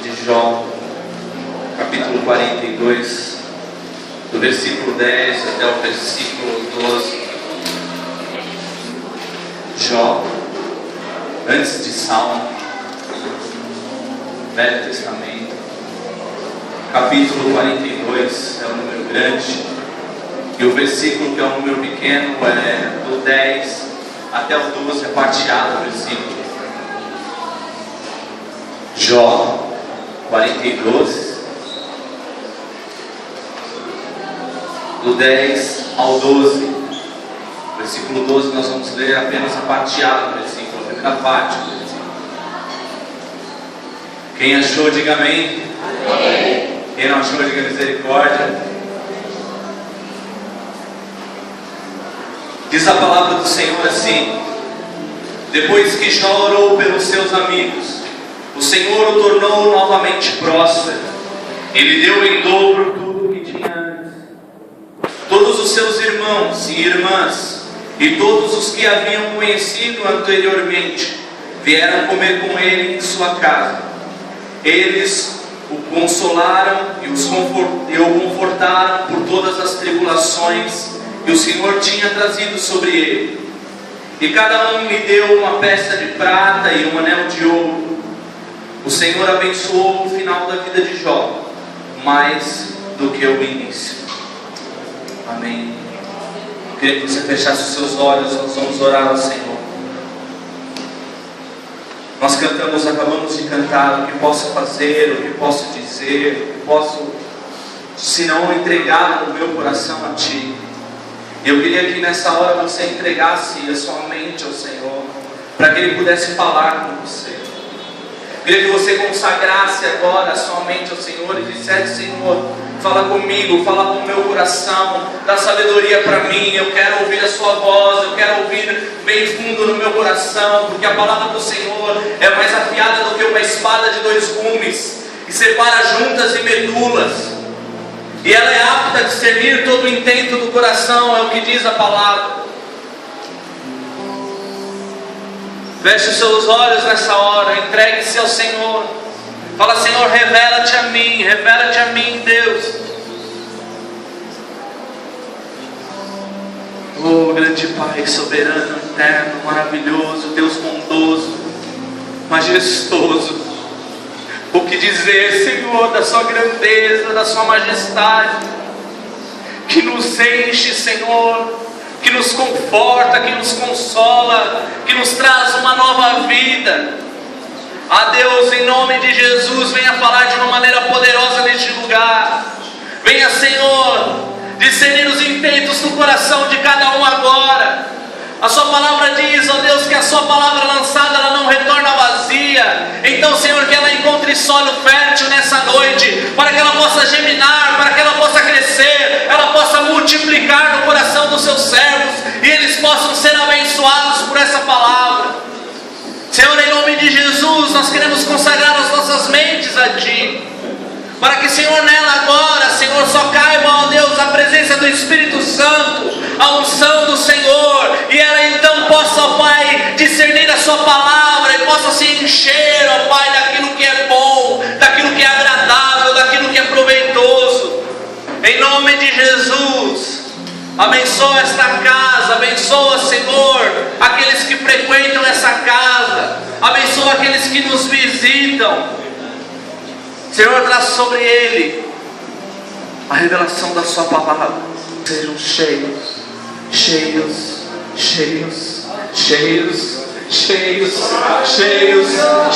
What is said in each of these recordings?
de Jó, capítulo 42, do versículo 10 até o versículo 12. Jó, antes de Salmo, Velho Testamento, capítulo 42 é um número grande, e o versículo que é um número pequeno é do 10 até o 12, é parteado o versículo. Jó 42, do 10 ao 12. Versículo 12 nós vamos ler apenas a parteada do versículo, a primeira parte do versículo. Quem achou, diga amém. Amém. Quem não achou, diga misericórdia. Diz a palavra do Senhor assim: depois que Jó orou pelos seus amigos, o Senhor o tornou novamente próspero. Ele deu em dobro tudo o que tinha antes. Todos os seus irmãos e irmãs e todos os que haviam conhecido anteriormente vieram comer com ele em sua casa. Eles o consolaram e o confortaram por todas as tribulações que o Senhor tinha trazido sobre ele. E cada um lhe deu uma peça de prata e um anel de ouro. O Senhor abençoou o final da vida de Jó mais do que o início. Amém. Eu queria que você fechasse os seus olhos. Nós vamos orar ao Senhor. Nós cantamos, acabamos de cantar: o que posso fazer, o que posso dizer, o que posso, se não entregar o meu coração a Ti. Eu queria que nessa hora você entregasse a sua mente ao Senhor, para que Ele pudesse falar com você. Eu queria que você consagrasse agora a sua mente ao Senhor e dissesse: Senhor, fala comigo, fala com o meu coração, dá sabedoria para mim. Eu quero ouvir a sua voz, eu quero ouvir bem fundo no meu coração, porque a palavra do Senhor é mais afiada do que uma espada de dois gumes, e separa juntas e medulas, e ela é apta a discernir todo o intento do coração, é o que diz a palavra. Feche os seus olhos nessa hora, entregue-se ao Senhor. Fala: Senhor, revela-te a mim, Deus. Oh, grande Pai, soberano, eterno, maravilhoso, Deus bondoso, majestoso. O que dizer, Senhor, da sua grandeza, da sua majestade, que nos enche, Senhor, que nos conforta, que nos consola, que nos traz uma nova vida. Ah, Deus, em nome de Jesus, venha falar de uma maneira poderosa neste lugar. Venha, Senhor, discernir os intentos do coração de cada um agora. A sua palavra diz, ó Deus, que a sua palavra lançada, ela não retorna vazia. Então, Senhor, que ela encontre solo fértil nessa noite, para que ela possa germinar, para que ela possa crescer, ela possa multiplicar no coração dos seus servos, e eles possam ser abençoados por essa palavra. Senhor, em nome de Jesus, nós queremos consagrar as nossas mentes a Ti, para que, Senhor, nela agora, Senhor, só caiba, ó Deus, a presença do Espírito Santo, a unção do Senhor, e ela então possa, ó Pai, discernir a Sua palavra, e possa se encher, ó Pai, daquilo que é bom, daquilo que é agradável, daquilo que é proveitoso. Em nome de Jesus, abençoa esta casa, abençoa, Senhor, aqueles que frequentam essa casa, abençoa aqueles que nos visitam. Senhor, traz sobre ele a revelação da Sua palavra. Sejam cheios, cheios, cheios, cheios, cheios, cheios,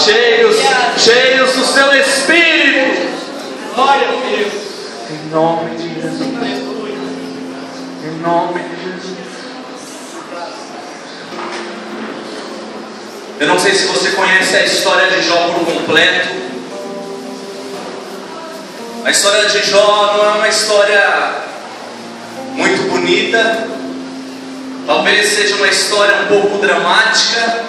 cheios, cheios do Seu Espírito. Glória a Deus. Em nome de Jesus. Em nome de Jesus. Eu não sei se você conhece a história de Jó por completo. A história de Jó não é uma história muito bonita. Talvez seja uma história um pouco dramática.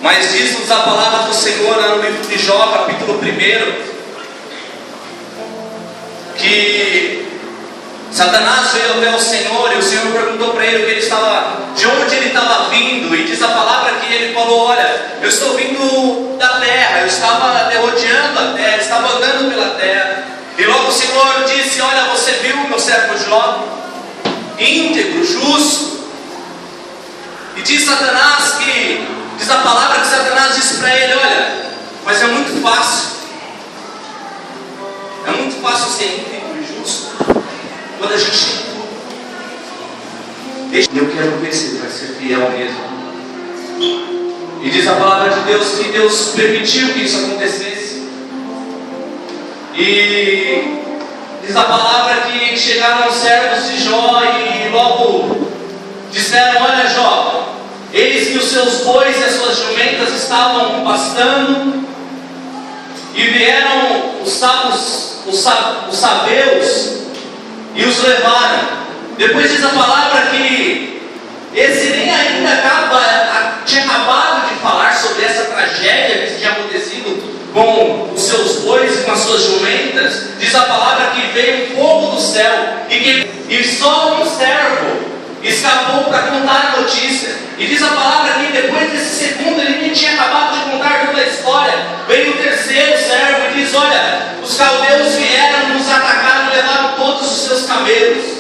Mas diz-nos a palavra do Senhor lá no livro de Jó, capítulo 1, que Satanás veio até o Senhor, e o Senhor perguntou para ele de onde ele estava vindo, e diz a palavra que ele falou falou: olha, eu estou vindo da terra, eu estava rodeando a terra, estava andando pela terra. E logo o Senhor disse: olha, você viu o meu servo Jó, íntegro, justo. E diz a palavra que Satanás disse para ele: olha, mas é muito fácil ser íntegro e justo quando a gente tem tudo. Eu quero ver se ele vai ser fiel mesmo. E diz a palavra de Deus que Deus permitiu que isso acontecesse. E diz a palavra que chegaram os servos de Jó e logo disseram: olha, Jó, eis que os seus bois e as suas jumentas estavam pastando, e vieram os sabeus e os levaram. Depois diz a palavra que esse nem ainda tinha acabado de falar sobre essa tragédia que tinha acontecido com os seus bois e com as suas jumentas. Diz a palavra que veio fogo do céu e só um servo escapou para contar a notícia. E diz a palavra que depois desse segundo, ele nem tinha acabado de contar toda a história, veio o terceiro servo e diz: olha, os caldeus vieram, nos atacaram e levaram todos os seus camelos.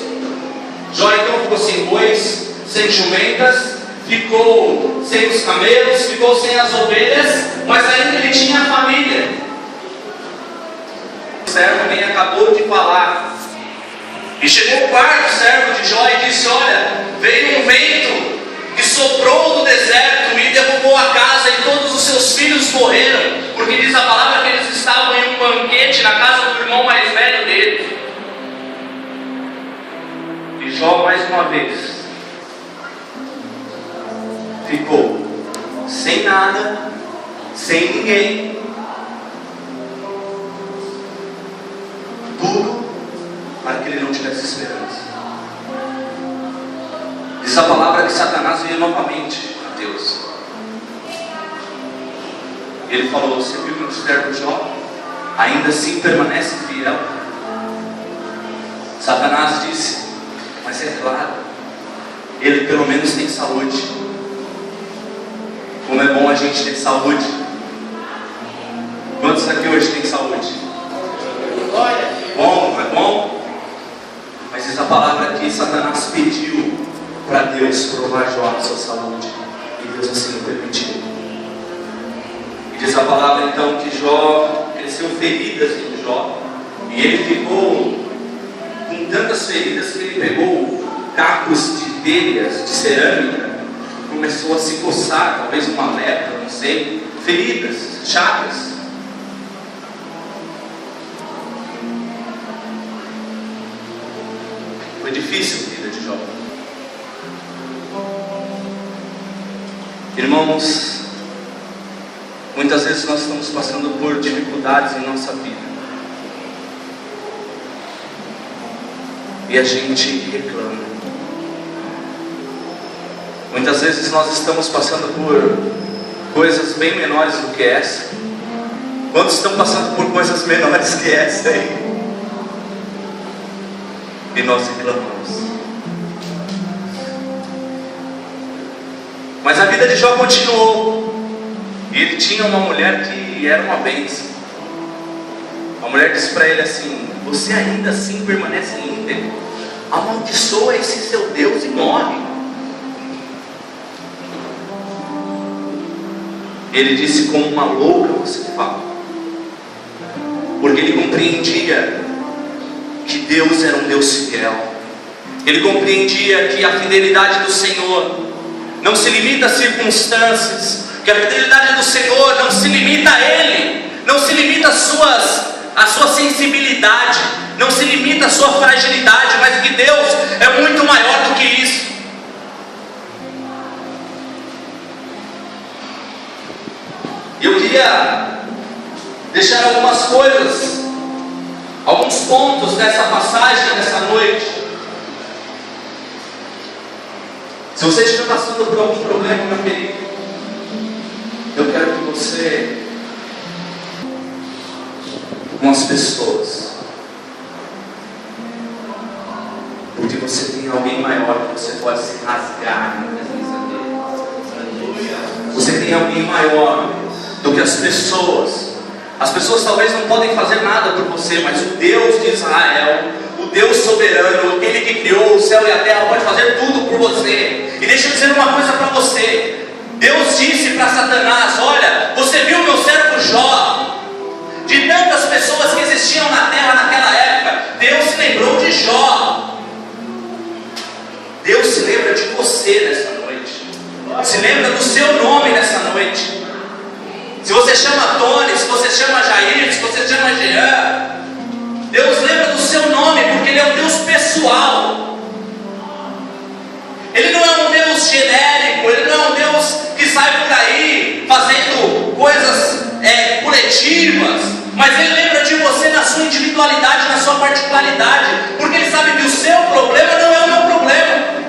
Jó então ficou sem bois, sem jumentas, ficou sem os camelos, ficou sem as ovelhas, mas ainda ele tinha a família. O servo nem acabou de falar. E chegou o quarto servo de Jó e disse: olha, veio um vento que soprou do deserto e derrubou a casa, e todos os seus filhos morreram, porque diz a palavra que eles estavam em um banquete na casa do irmão mais velho deles. E Jó mais uma vez ficou sem nada, sem ninguém, tudo para que ele não tivesse esperança. Diz a palavra que Satanás veio novamente a Deus. Ele falou: você viu meu servo Jó? Ainda assim permanece fiel. Satanás disse: mas é claro, ele pelo menos tem saúde. Como é bom a gente ter saúde. Quantos aqui hoje tem saúde? Bom, não é bom? Mas diz a palavra que Satanás pediu para Deus provar Jó a sua saúde, e Deus assim o permitiu. E diz a palavra então que Jó cresceu feridas em Jó, e ele ficou com tantas feridas que ele pegou cacos de telhas de cerâmica, começou a se coçar, talvez uma lepra, não sei, feridas, chagas. Foi difícil a vida de Jó. Irmãos, muitas vezes nós estamos passando por dificuldades em nossa vida e a gente reclama. Muitas vezes nós estamos passando por coisas bem menores do que essa. Quantos estão passando por coisas menores que essa aí? E nós reclamamos. Mas a vida de Jó continuou. E ele tinha uma mulher que era uma bênção. A mulher disse para ele assim: você ainda assim permanece íntegro? Amaldiçoa esse seu Deus e morre. Ele disse: como uma louca você fala. Porque ele compreendia que Deus era um Deus fiel. Ele compreendia que a fidelidade do Senhor não se limita a circunstâncias, que a fidelidade do Senhor não se limita a Ele, não se limita a sua sensibilidade, não se limita a sua fragilidade, mas que Deus é muito maior do que isso. Eu queria deixar algumas coisas, alguns pontos dessa passagem, dessa noite. Se você estiver passando por algum problema, meu querido, eu quero que você, com as pessoas, porque você tem alguém maior que você pode se rasgar na presença dele. Você tem alguém maior do que as pessoas. As pessoas talvez não podem fazer nada por você, mas o Deus de Israel, o Deus soberano, aquele que criou o céu e a terra, pode fazer tudo por você. E deixa eu dizer uma coisa para você. Deus disse para Satanás: olha, você viu meu servo Jó? De tantas pessoas que existiam na terra naquela época, Deus se lembrou de Jó. Deus se lembra de você nessa noite. Se lembra do seu nome nessa noite. Se você chama Tony, se você chama Jair, se você chama Jean, Deus lembra do seu nome, porque Ele é um Deus pessoal. Ele não é um Deus genérico, Ele não é um Deus que sai por aí fazendo coisas coletivas, mas Ele lembra de você na sua individualidade, na sua particularidade, porque Ele sabe que o seu problema não é o meu problema.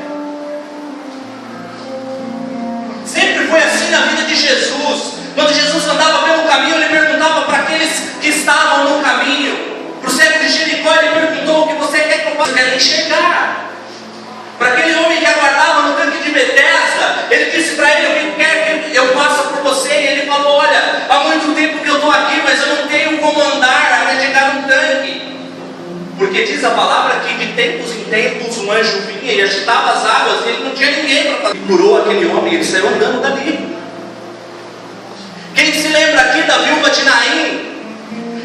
Sempre foi assim na vida de Jesus. Quando Jesus andava pelo caminho, Ele perguntava para aqueles que estavam no caminho. Para o cego de Jericó, Ele perguntou: o que você quer que eu faça? Eu quero enxergar. Para aquele homem que aguardava no tanque de Betesda, Ele disse para ele: o que quer que eu faça por você? E ele falou: olha, há muito tempo que eu estou aqui, mas eu não tenho como andar até chegar no tanque. Porque diz a palavra que de tempos em tempos um anjo vinha e agitava as águas, e ele não tinha ninguém para fazer. E curou aquele homem, ele saiu andando dali. Quem se lembra aqui da viúva de Naim?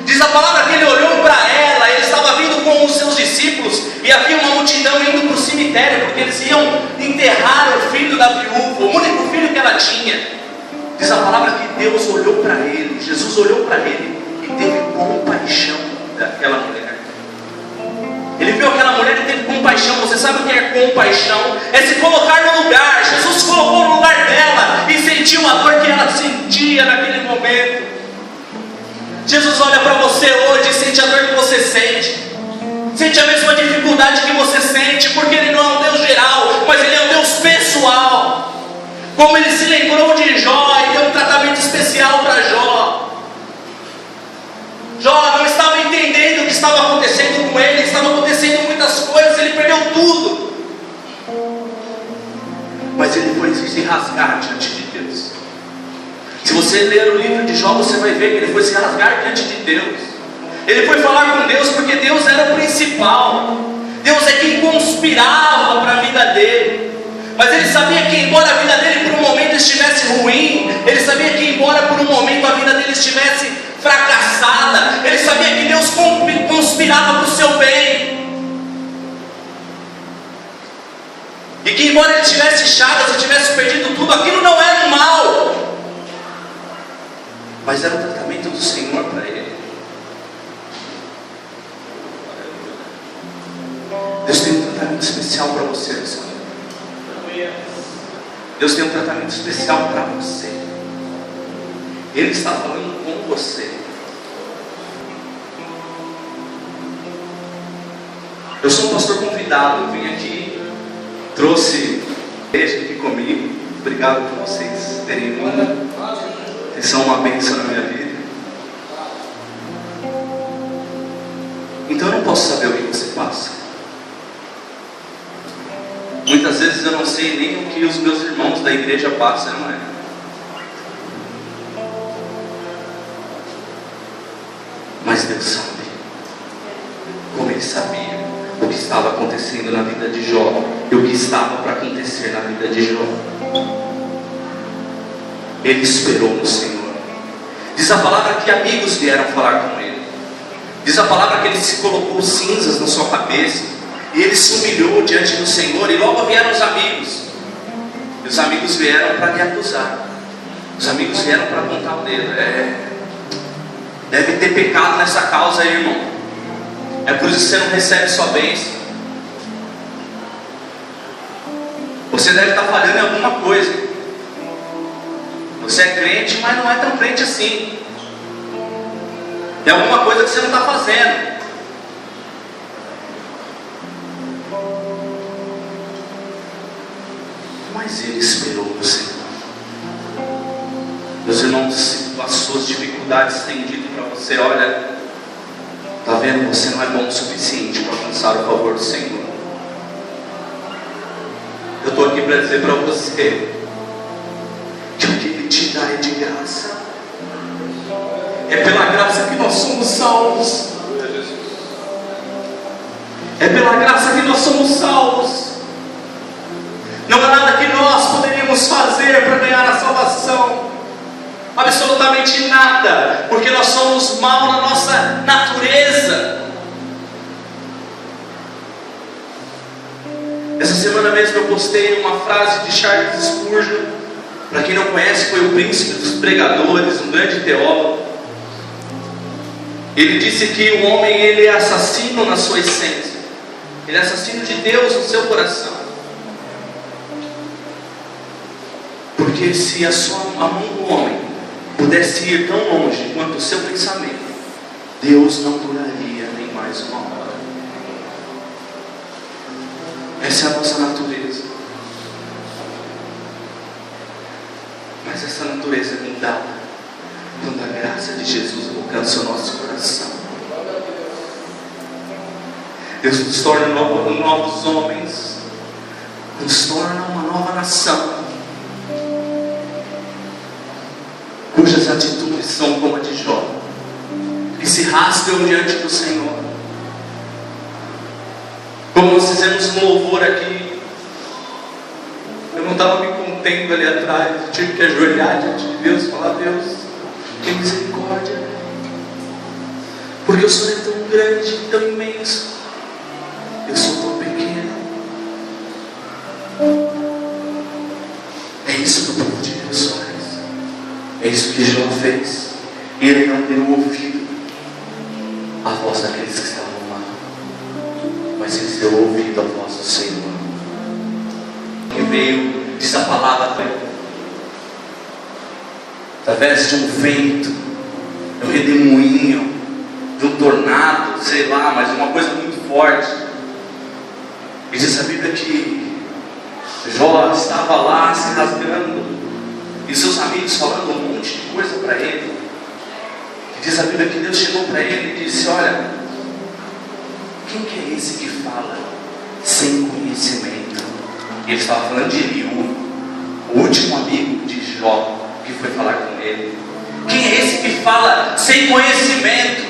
Diz a palavra que ele olhou para ela, ele estava vindo com os seus discípulos, e havia uma multidão indo para o cemitério, porque eles iam enterrar o filho da viúva, o único filho que ela tinha. Diz a palavra que Deus olhou para ele, Jesus olhou para ele e teve compaixão daquela mulher. Ele viu aquela mulher e teve compaixão. Você sabe o que é compaixão? É se colocar no lugar. Jesus se colocou no lugar dela e sentiu a dor que ela sentia naquele momento. Jesus olha para você hoje e sente a dor que você sente. Sente a mesma dificuldade que você sente, porque Ele não é um Deus geral, mas Ele é um Deus pessoal. Como Ele se lembrou de Jó e deu um tratamento especial para Jó. Jó não estava entendendo o que estava acontecendo com ele, estava acontecendo muitas coisas, ele perdeu tudo. Mas ele foi se rasgar diante de Deus. Se você ler o livro de Jó, você vai ver que ele foi se rasgar diante de Deus. Ele foi falar com Deus porque Deus era o principal. Deus é quem conspirava para a vida dele. Mas ele sabia que embora a vida dele por um momento estivesse ruim, ele sabia que embora por um momento a vida dele estivesse fracassada, ele sabia que Deus conspirava para o seu bem. E que embora ele tivesse chagas e tivesse perdido tudo, aquilo não era um mal, mas era o tratamento do Senhor para ele. Deus tem um tratamento especial para você, Senhor. Deus tem um tratamento especial para você. Ele está falando com você. Eu sou um pastor convidado. Eu vim aqui, trouxe a igreja aqui comigo. Obrigado por vocês terem vindo. Vocês são uma bênção na minha vida. Então eu não posso saber o que você passa. Muitas vezes eu não sei nem o que os meus irmãos da igreja passam, não é? Mas Deus sabe, como Ele sabia o que estava acontecendo na vida de Jó e o que estava para acontecer na vida de Jó. Ele esperou no Senhor. Diz a palavra que amigos vieram falar com ele. Diz a palavra que ele se colocou cinzas na sua cabeça e ele se humilhou diante do Senhor, e logo vieram os amigos. E os amigos vieram para lhe acusar. Os amigos vieram para apontar o dedo. Deve ter pecado nessa causa aí, irmão. É por isso que você não recebe sua bênção. Você deve estar falhando em alguma coisa. Você é crente, mas não é tão crente assim. Tem alguma coisa que você não está fazendo. Mas Ele esperou no Senhor. Meus irmãos, as suas dificuldades têm dito para você: olha, está vendo, você não é bom o suficiente para alcançar o favor do Senhor. Eu estou aqui para dizer para você que o que Ele te já é de graça. É pela graça que nós somos salvos. É pela graça que nós somos salvos. Não há nada que nós poderíamos fazer para ganhar a salvação. Absolutamente nada, porque nós somos mal na nossa natureza. Essa semana mesmo eu postei uma frase de Charles Spurgeon. Para quem não conhece, foi o príncipe dos pregadores, um grande teólogo. Ele disse que o homem, ele é assassino na sua essência. Ele é assassino de Deus no seu coração. Porque se a mão do homem pudesse ir tão longe quanto o seu pensamento, Deus não duraria nem mais uma hora. Essa é a nossa natureza. Mas essa natureza é mudada quando a graça de Jesus alcança o nosso coração. Deus nos torna novos homens, nos torna uma nova nação, cujas atitudes são como a de Jó, que se rasgam diante do Senhor. Como nós fizemos um louvor aqui, eu não estava me contendo ali atrás, eu tive que ajoelhar diante de Deus e falar: Deus, tem misericórdia, porque o Senhor é tão grande, tão imenso, eu sou tão pequeno. É isso que o povo de Deus faz. É isso que Jó fez. E ele não deu ouvido à voz daqueles que estavam lá, mas ele deu ouvido à voz do Senhor, que veio, disse a palavra para ele, através de um vento, de um redemoinho, de um tornado, sei lá, mas uma coisa muito forte. E diz a Bíblia que Jó estava lá se rasgando, e seus amigos falando um monte de coisa para ele. E diz a Bíblia que Deus chegou para ele e disse: olha, quem que é esse que fala sem conhecimento? E ele estava falando de Eliú, o último amigo de Jó, que foi falar com ele. Quem é esse que fala sem conhecimento?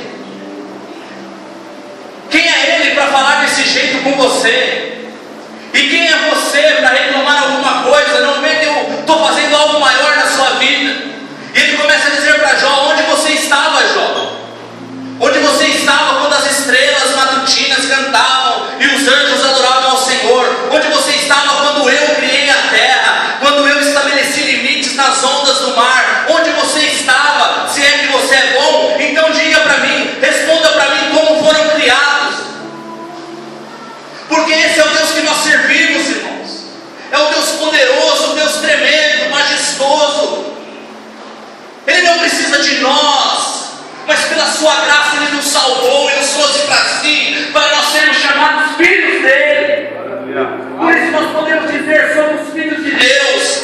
Quem é ele para falar desse jeito com você? E quem é você para reclamar alguma coisa? Não vê que eu estou fazendo algo maior na sua vida? E ele começa a dizer para Jó: onde você estava, Jó? Onde você estava quando as estrelas matutinas cantavam e os anjos adoravam ao Senhor? Onde você estava quando eu criei a terra? Quando eu estabeleci limites nas ondas do mar? Onde você estava? Se é que você é bom, então diga para mim, responda para mim como foram criados. Porque esse é o Deus que nós servimos, irmãos. É o Deus poderoso, o Deus tremendo, majestoso. Ele não precisa de nós, mas pela sua graça Ele nos salvou e nos trouxe para si, para nós sermos chamados filhos dEle. Por isso nós podemos dizer: somos filhos de Deus,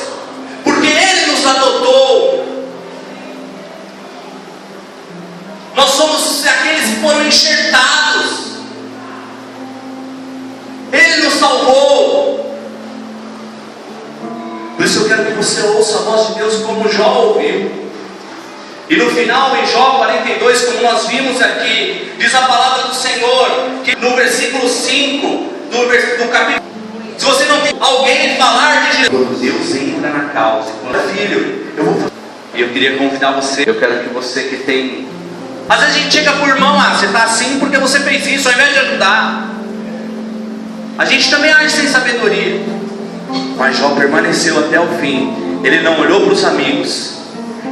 porque Ele nos adotou. Nós somos aqueles que foram enxertados. Ele nos salvou. Por isso eu quero que você ouça a voz de Deus como Jó ouviu. E no final, em Jó 42, como nós vimos aqui, diz a palavra do Senhor, que no versículo 5 do capítulo, se você não tem alguém falar de Jesus, quando Deus entra na causa, quando filho, eu vou falar. E eu queria convidar você, eu quero que você que tem, às vezes a gente chega por irmão: você está assim porque você fez isso, ao invés de ajudar. A gente também age sem sabedoria. Mas Jó permaneceu até o fim. Ele não olhou para os amigos,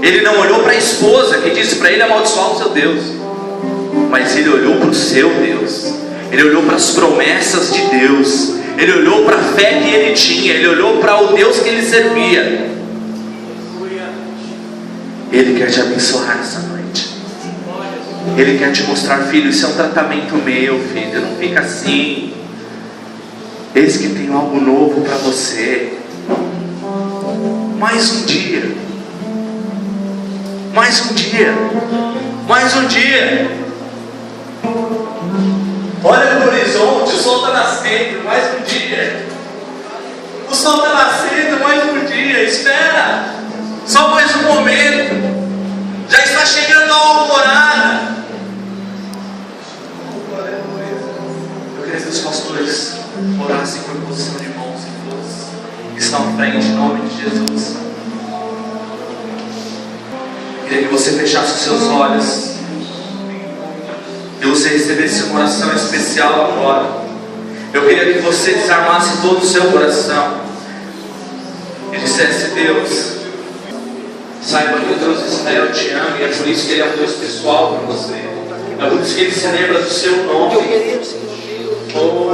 ele não olhou para a esposa que disse para ele amaldiçoar o seu Deus, mas ele olhou para o seu Deus. Ele olhou para as promessas de Deus. Ele olhou para a fé que ele tinha. Ele olhou para o Deus que ele servia. Ele quer te abençoar nessa noite. Ele quer te mostrar: filho, isso é um tratamento meu, filho, não fica assim. Eis que tenho algo novo para você. Mais um dia. Mais um dia. Mais um dia. Olha para o horizonte, o sol está nascendo. Mais um dia. O sol está nascendo, mais um dia. Espera. Só mais um momento. frente, em nome de Jesus. Queria que você fechasse os seus olhos e você recebesse uma oração especial agora. Eu queria que você desarmasse todo o seu coração e dissesse: Deus, saiba que o Deus de Israel te ama, e é por isso que Ele é um Deus pessoal para você. É por isso que Ele se lembra do seu nome. Oh,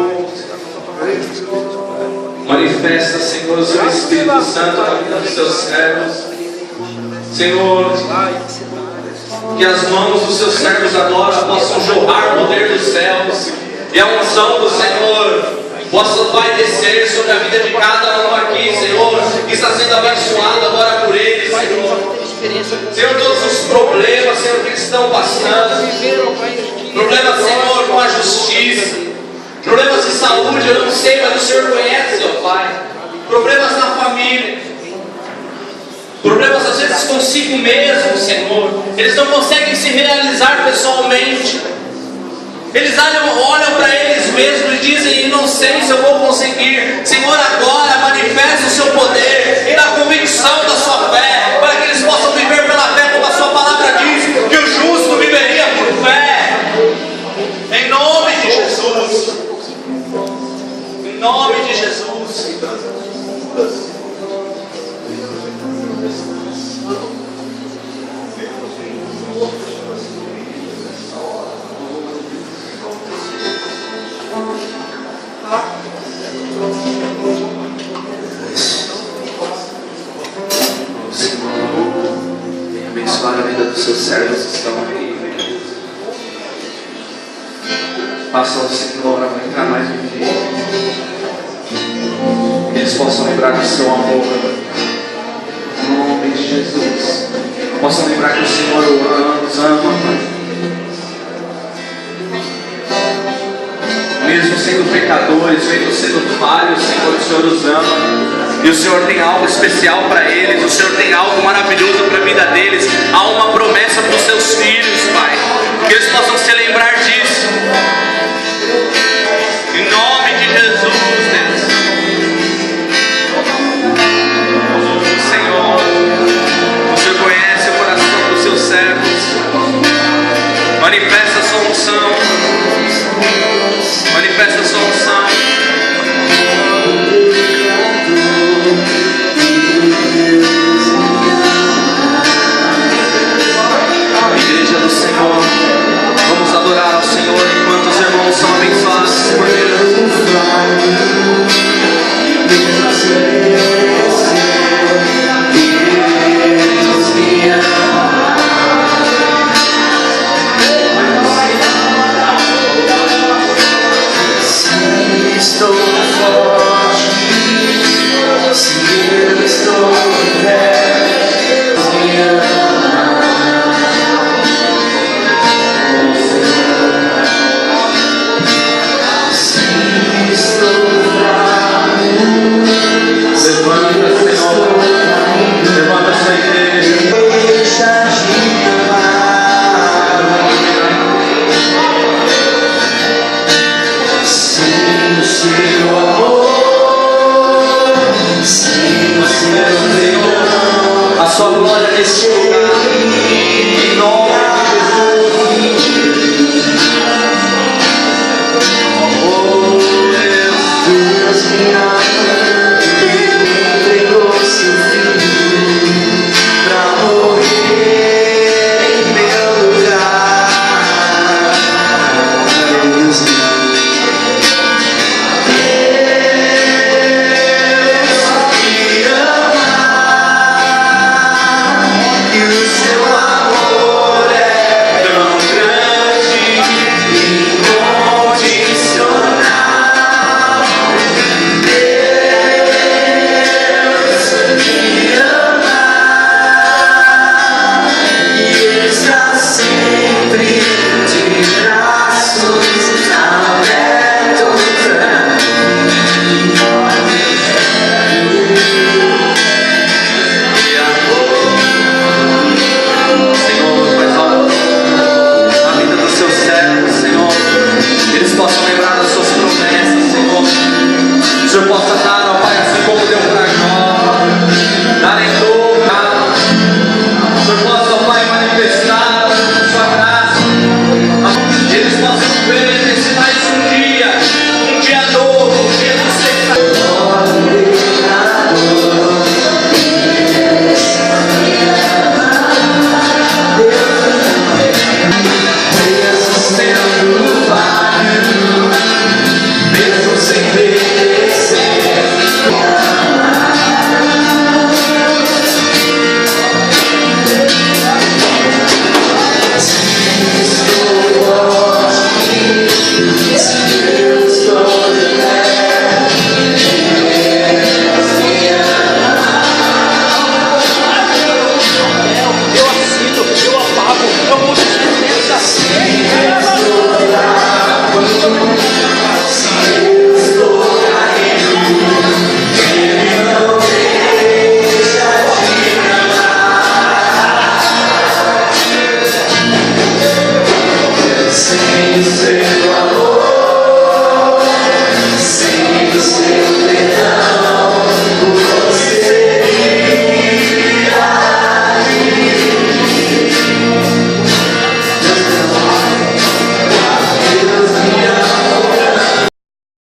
manifesta, Senhor, o seu Espírito Santo na vida dos seus servos. Senhor, que as mãos dos seus servos agora possam jorrar o poder dos céus, e a unção do Senhor possa, Pai, descer sobre a vida de cada um aqui, Senhor, que está sendo abençoado agora por eles, Senhor. Senhor, todos os problemas, Senhor, que eles estão passando, problemas, Senhor, com a justiça, problemas de saúde, eu não sei, mas o Senhor conhece, ó Pai. Problemas na família, problemas às vezes consigo mesmo, Senhor. Eles não conseguem se realizar pessoalmente. Eles olham para eles mesmos e dizem: não sei se eu vou conseguir. Senhor, agora manifesta o seu poder e na convicção da sua fé, para que eles possam viver pela fé, como a sua palavra diz, que o justo viveria por fé. Em nome de Jesus. Em nome de Jesus. Venha abençoar a vida dos seus servos que estão aqui. Faça o Senhor aumentar mais um dia. Que eles possam lembrar do seu amor. Em nome de Jesus. Possam lembrar que o Senhor os ama, Pai. Mesmo sendo pecadores, mesmo sendo falhos, Senhor, o Senhor os ama. E o Senhor tem algo especial para eles. O Senhor tem algo maravilhoso para